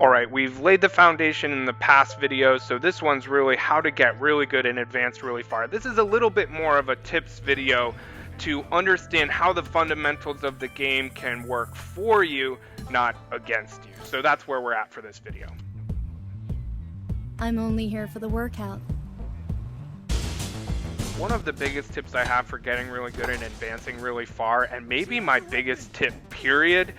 Alright, we've laid the foundation in the past videos, so this one's really how to get really good and advance really far. This is a little bit more of a tips video to understand how the fundamentals of the game can work for you, not against you. So that's where we're at for this video. I'm only here for the workout. One of the biggest tips I have for getting really good and advancing really far, and maybe my biggest tip period,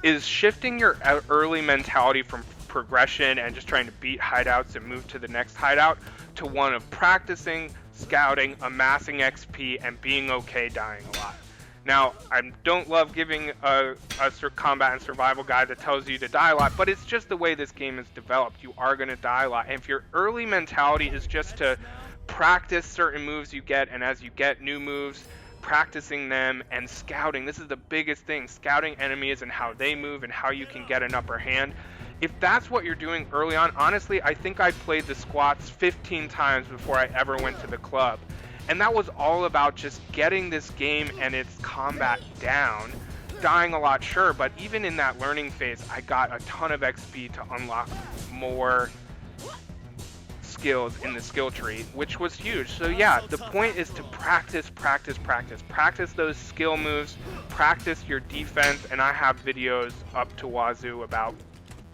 is shifting your early mentality from progression and just trying to beat hideouts and move to the next hideout to one of practicing, scouting, amassing XP, and being okay dying a lot. Now, I don't love giving a combat and survival guide that tells you to die a lot, but it's just the way this game is developed. You are going to die a lot, and if your early mentality is just to practice certain moves you get, and as you get new moves, practicing them and scouting. This is the biggest thing, scouting enemies and how they move and how you can get an upper hand. If that's what you're doing early on, honestly, I think I played the squats 15 times before I ever went to the club. And that was all about just getting this game and its combat down. Dying a lot, sure, but even in that learning phase, I got a ton of XP to unlock more skills in the skill tree, which was huge. So yeah, the point is to practice those skill moves, practice your defense, and I have videos up to wazoo about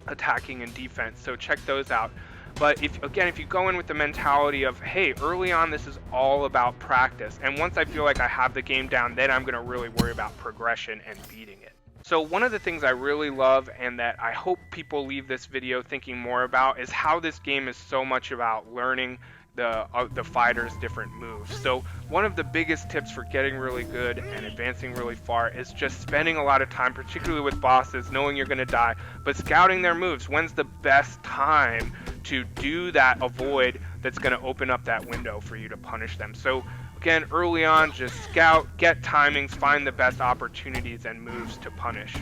attacking and defense, so check those out. But if you go in with the mentality of, hey, early on this is all about practice, and once I feel like I have the game down, then I'm going to really worry about progression and beating it. So one of the things I really love and that I hope people leave this video thinking more about is how this game is so much about learning the fighter's different moves. So one of the biggest tips for getting really good and advancing really far is just spending a lot of time, particularly with bosses, knowing you're going to die, but scouting their moves. When's the best time to do that avoid that's going to open up that window for you to punish them? So again, early on, just scout, get timings, find the best opportunities and moves to punish.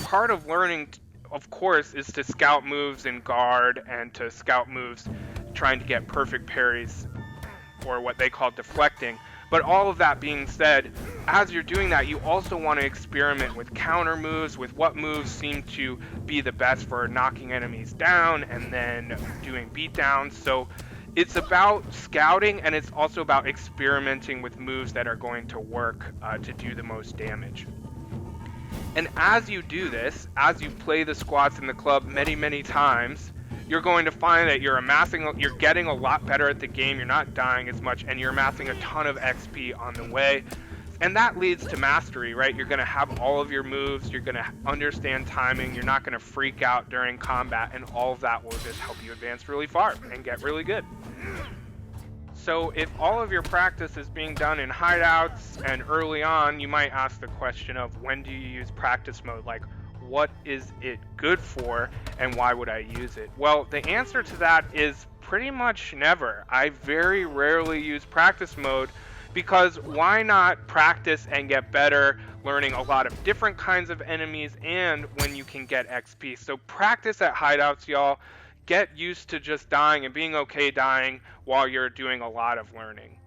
Part of learning, of course, is to scout moves in guard and to scout moves trying to get perfect parries, or what they call deflecting. But all of that being said, as you're doing that, you also want to experiment with counter moves, with what moves seem to be the best for knocking enemies down and then doing beatdowns. So it's about scouting, and it's also about experimenting with moves that are going to work to do the most damage. And as you do this, as you play the squats in the club many times, you're going to find that you're getting a lot better at the game, you're not dying as much, and you're amassing a ton of XP on the way. And that leads to mastery, right? You're going to have all of your moves, you're going to understand timing, you're not going to freak out during combat, and all of that will just help you advance really far and get really good. So if all of your practice is being done in hideouts and early on, you might ask the question of, when do you use practice mode? Like, what is it good for and why would I use it? Well, the answer to that is pretty much never. I very rarely use practice mode because why not practice and get better, learning a lot of different kinds of enemies and when you can get XP. So practice at hideouts, y'all. Get used to just dying and being okay dying while you're doing a lot of learning.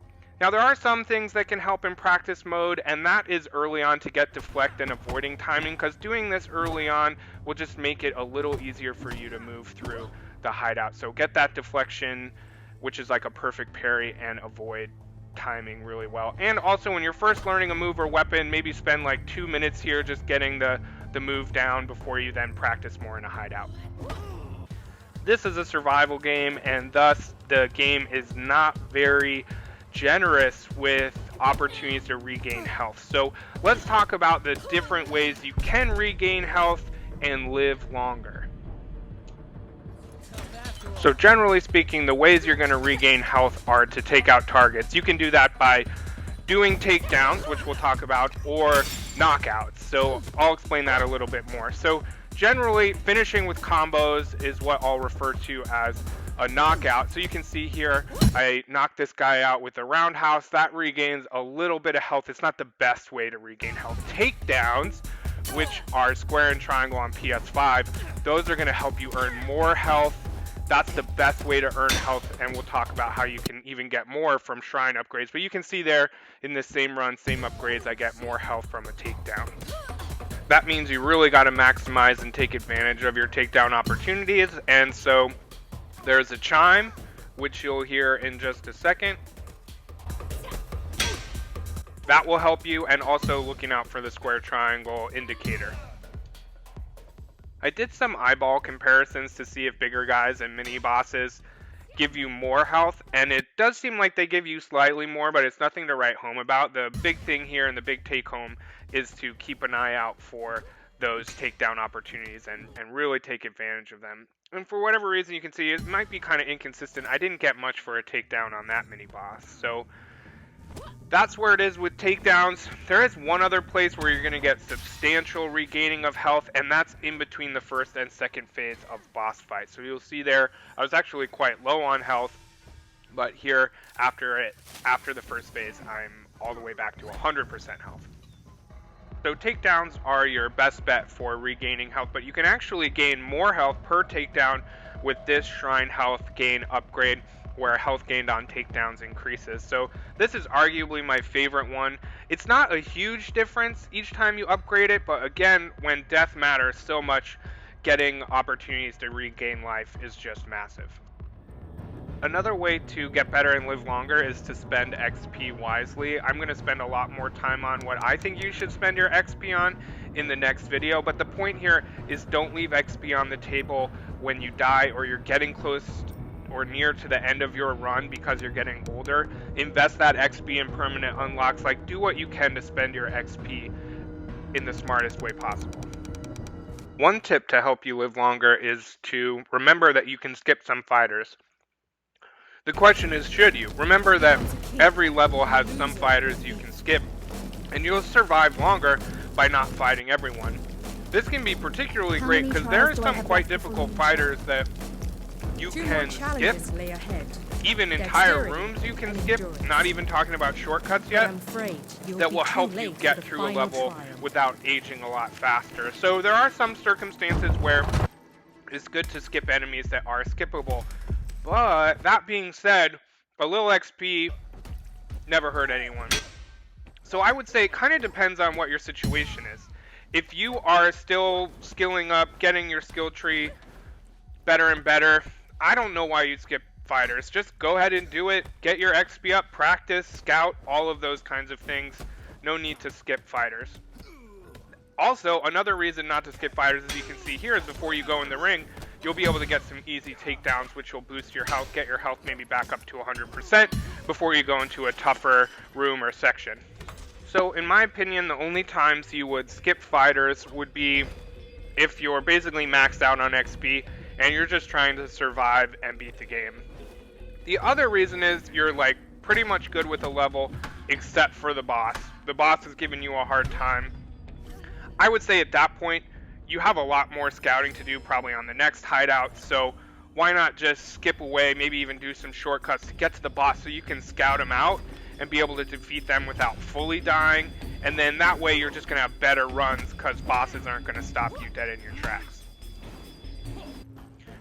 Now there are some things that can help in practice mode, and that is early on to get deflect and avoiding timing, because doing this early on will just make it a little easier for you to move through the hideout. So get that deflection, which is like a perfect parry, and avoid timing really well. And also when you're first learning a move or weapon, maybe spend like 2 minutes here just getting the move down before you then practice more in a hideout. This is a survival game, and thus the game is not very generous with opportunities to regain health. So let's talk about the different ways you can regain health and live longer. So generally speaking, the ways you're going to regain health are to take out targets. You can do that by doing takedowns, which we'll talk about, or knockouts. So I'll explain that a little bit more. So generally, finishing with combos is what I'll refer to as a knockout. So you can see here, I knocked this guy out with a roundhouse. That regains a little bit of health. It's not the best way to regain health. Takedowns, which are square and triangle on PS5, those are going to help you earn more health. That's the best way to earn health, and we'll talk about how you can even get more from shrine upgrades. But you can see there in the same run, same upgrades, I get more health from a takedown. that means you really got to maximize and take advantage of your takedown opportunities. And so there's a chime, which you'll hear in just a second. That will help you, and also looking out for the square triangle indicator. I did some eyeball comparisons to see if bigger guys and mini bosses give you more health, and it does seem like they give you slightly more, but it's nothing to write home about. The big thing here and the big take home is to keep an eye out for those takedown opportunities and really take advantage of them. And for whatever reason, you can see it might be kind of inconsistent. I didn't get much for a takedown on that mini boss, so that's where it is with takedowns. There is one other place where you're going to get substantial regaining of health, and that's in between the first and second phase of boss fight. So you'll see there, I was actually quite low on health, but here, after the first phase, I'm all the way back to 100% health. So takedowns are your best bet for regaining health, but you can actually gain more health per takedown with this Shrine Health Gain upgrade, where health gained on takedowns increases. So this is arguably my favorite one. It's not a huge difference each time you upgrade it, but again, when death matters so much, getting opportunities to regain life is just massive. Another way to get better and live longer is to spend XP wisely. I'm going to spend a lot more time on what I think you should spend your XP on in the next video, but the point here is don't leave XP on the table when you die or you're getting close or near to the end of your run because you're getting older. Invest that XP in permanent unlocks. Like, do what you can to spend your XP in the smartest way possible. One tip to help you live longer is to remember that you can skip some fighters. The question is, should you? Remember that every level has some fighters you can skip, and you'll survive longer by not fighting everyone. This can be particularly great because there are some quite difficult fighters that you can skip. Even entire rooms you can skip, not even talking about shortcuts yet, that will help you get through a level without aging a lot faster. So there are some circumstances where it's good to skip enemies that are skippable. But that being said, a little XP never hurt anyone. So I would say it kind of depends on what your situation is. If you are still skilling up, getting your skill tree better and better, I don't know why you'd skip fighters. Just go ahead and do it. Get your XP up, practice, scout, all of those kinds of things. No need to skip fighters. Also, another reason not to skip fighters, as you can see here, is before you go in the ring, you'll be able to get some easy takedowns, which will boost your health, get your health maybe back up to 100% before you go into a tougher room or section. So in my opinion, the only times you would skip fighters would be if you're basically maxed out on XP and you're just trying to survive and beat the game. The other reason is you're like pretty much good with the level except for the boss. The boss is giving you a hard time. I would say at that point, you have a lot more scouting to do probably on the next hideout, so why not just skip away, maybe even do some shortcuts to get to the boss so you can scout them out and be able to defeat them without fully dying, and then that way you're just going to have better runs because bosses aren't going to stop you dead in your tracks.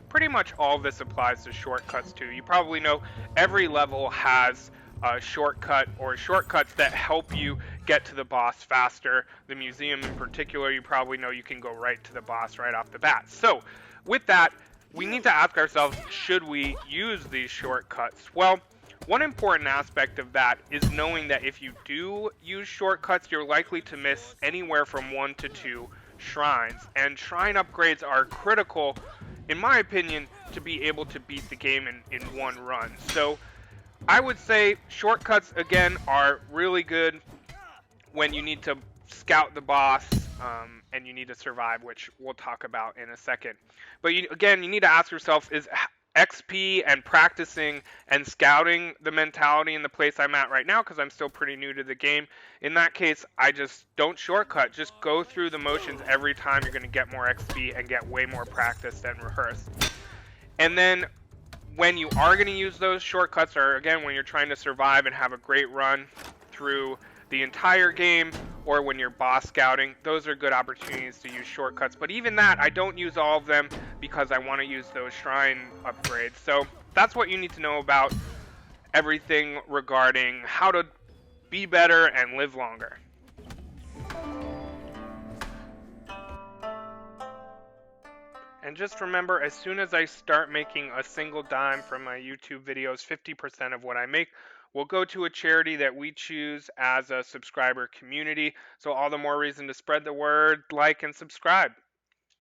Pretty much all of this applies to shortcuts too. You probably know every level has a shortcut or shortcuts that help you get to the boss faster. The museum in particular, you probably know you can go right to the boss right off the bat. So with that, we need to ask ourselves, should we use these shortcuts? Well, one important aspect of that is knowing that if you do use shortcuts, you're likely to miss anywhere from 1 to 2 shrines. And shrine upgrades are critical, in my opinion, to be able to beat the game in one run. So I would say shortcuts, again, are really good when you need to scout the boss and you need to survive, which we'll talk about in a second. But again, you need to ask yourself, is XP and practicing and scouting the mentality in the place I'm at right now, because I'm still pretty new to the game? In that case, I just don't shortcut. Just go through the motions every time. You're going to get more XP and get way more practice than rehearse. And then when you are going to use those shortcuts, or again, when you're trying to survive and have a great run through the entire game, or when you're boss scouting, those are good opportunities to use shortcuts. But even that, I don't use all of them because I want to use those shrine upgrades. So that's what you need to know about everything regarding how to be better and live longer. And just remember, as soon as I start making a single dime from my YouTube videos, 50% of what I make will go to a charity that we choose as a subscriber community. So all the more reason to spread the word, like, and subscribe.